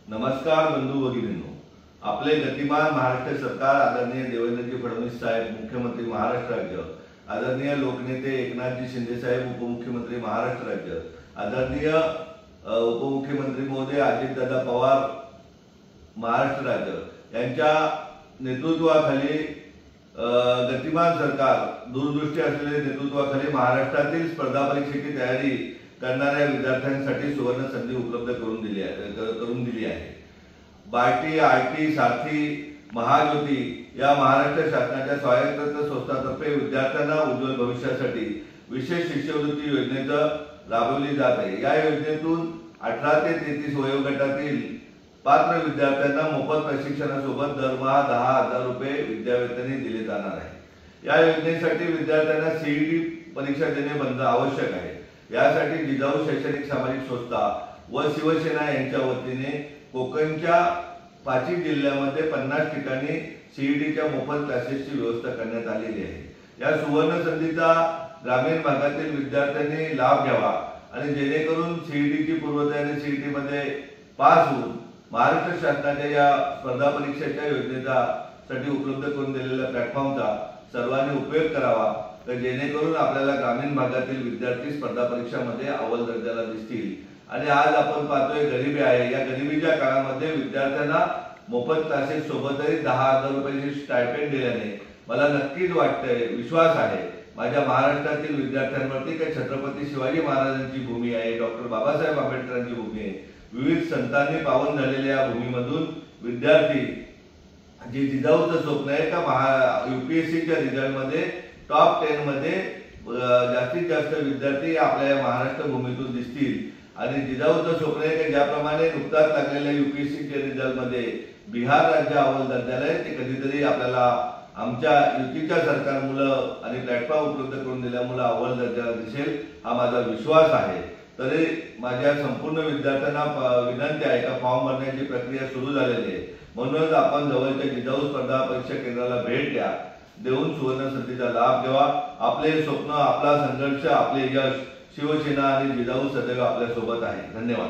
नमस्कार बंधू भगिनींनो, आपले गतिमान महाराष्ट्र सरकार आदरणीय देवेंद्रजी फडणवीस साहेब मुख्यमंत्री महाराष्ट्र राज्य, आदरणीय लोकनेते एकनाथजी शिंदे साहेब उपमुख्यमंत्री महाराष्ट्र राज्य, आदरणीय उपमुख्यमंत्री महोदय अजितदादा पवार महाराष्ट्र राज्य यांच्या नेतृत्वाखाली गतिमान सरकार दूरदृष्टी असलेल्या नेतृत्वाखाली महाराष्ट्रातील स्पर्धा परीक्षेची तयारी करणाऱ्या विद्यार्थ्यांसाठी सुवर्ण संधी उपलब्ध करून दिली आहे। बार्टी, आयटी, सारथी, महाज्योती या महाराष्ट्र शासनाच्या स्वायत्त संस्थांतर्फे विद्यार्थ्यांना उज्ज्वल भविष्यासाठी विशेष शिष्यवृत्ती योजना राबवली जात आहे। या योजनेतून 18 ते 33 वयोगटातील पात्र विद्यार्थ्यांना मोफत प्रशिक्षणासोबत दरमहा 10,000 रुपये विद्यावेतनही दिले जाणार आहे। या योजनेसाठी विद्यार्थ्यांना सीईटी परीक्षा देणे आवश्यक आहे। यासाठी जिजाऊ शैक्षणिक सामाजिक संस्था व शिवसेना यांच्या वतीने कोकणच्या 5 जिल्ह्यांमध्ये 50 ठिकाणी सीईटीच्या मोफत क्लासेसची व्यवस्था करण्यात आलेली आहे। या सुवर्ण संधीचा ग्रामीण भागातील विद्यार्थ्यांनी लाभ घ्यावा आणि जेणेकरून सीईटीची पूर्वतयारी सीईटी मध्ये पास होऊन महाराष्ट्र शासनाच्या या स्पर्धा परीक्षेच्या योजनेसाठी उपलब्ध करून दिलेल्या प्लॅटफॉर्मचा सर्वांनी उपयोग करावा, तर जेणेकरून आपल्याला ग्रामीण भागातील विद्यार्थी स्पर्धा परीक्षांमध्ये अव्वल दर्जाला दिसतील। आणि आज आपण पाहतोय गरिबी आहे, या गरिबीच्या काळामध्ये विद्यार्थ्यांना मोफत क्लासेस सोबतही 10,000 रुपयाची स्टायपेंड दिल्याने मला नक्कीच वाटतंय, विश्वास आहे माझ्या महाराष्ट्रातील विद्यार्थ्यांवरती की छत्रपती शिवाजी महाराजांची भूमी आहे, डॉक्टर बाबासाहेब आंबेडकरांची भूमी आहे। विविध संतांनी पावन झालेल्या या भूमीमधून विद्यार्थी जे जिजाऊचं स्वप्न आहे का यूपीएससीच्या रिझल्ट मध्ये टॉप 10 मध्ये जास्तीत जास्त विद्यार्थी आपल्या महाराष्ट्र भूमीतून दिसतील। आणि जिजाऊचं स्वप्न आहे की ज्याप्रमाणे नुकताच लागलेल्या यूपीएससीच्या रिझल्ट मध्ये बिहार राज्य अव्वल दर्जाला आहे, ते कधीतरी आपल्याला आमच्या युतीच्या सरकारमुळे आणि प्लॅटफॉर्म उपलब्ध करून दिल्यामुळे अव्वल दर्जाला दिसेल, हा माझा विश्वास आहे। तरी माझ्या संपूर्ण विद्यार्थ्यांना विनंती आहे का फॉर्म भरण्याची प्रक्रिया सुरू झालेली आहे, म्हणूनच आपण जवळच्या जिजाऊ स्पर्धा परीक्षा केंद्राला भेट द्या, देऊन सुवर्ण संधीचा लाभ घ्यावा। आपले स्वप्न, आपला संघर्ष, आपले यश, शिवसेना आणि जिजाऊ सदैव आपल्या सोबत आहे। धन्यवाद।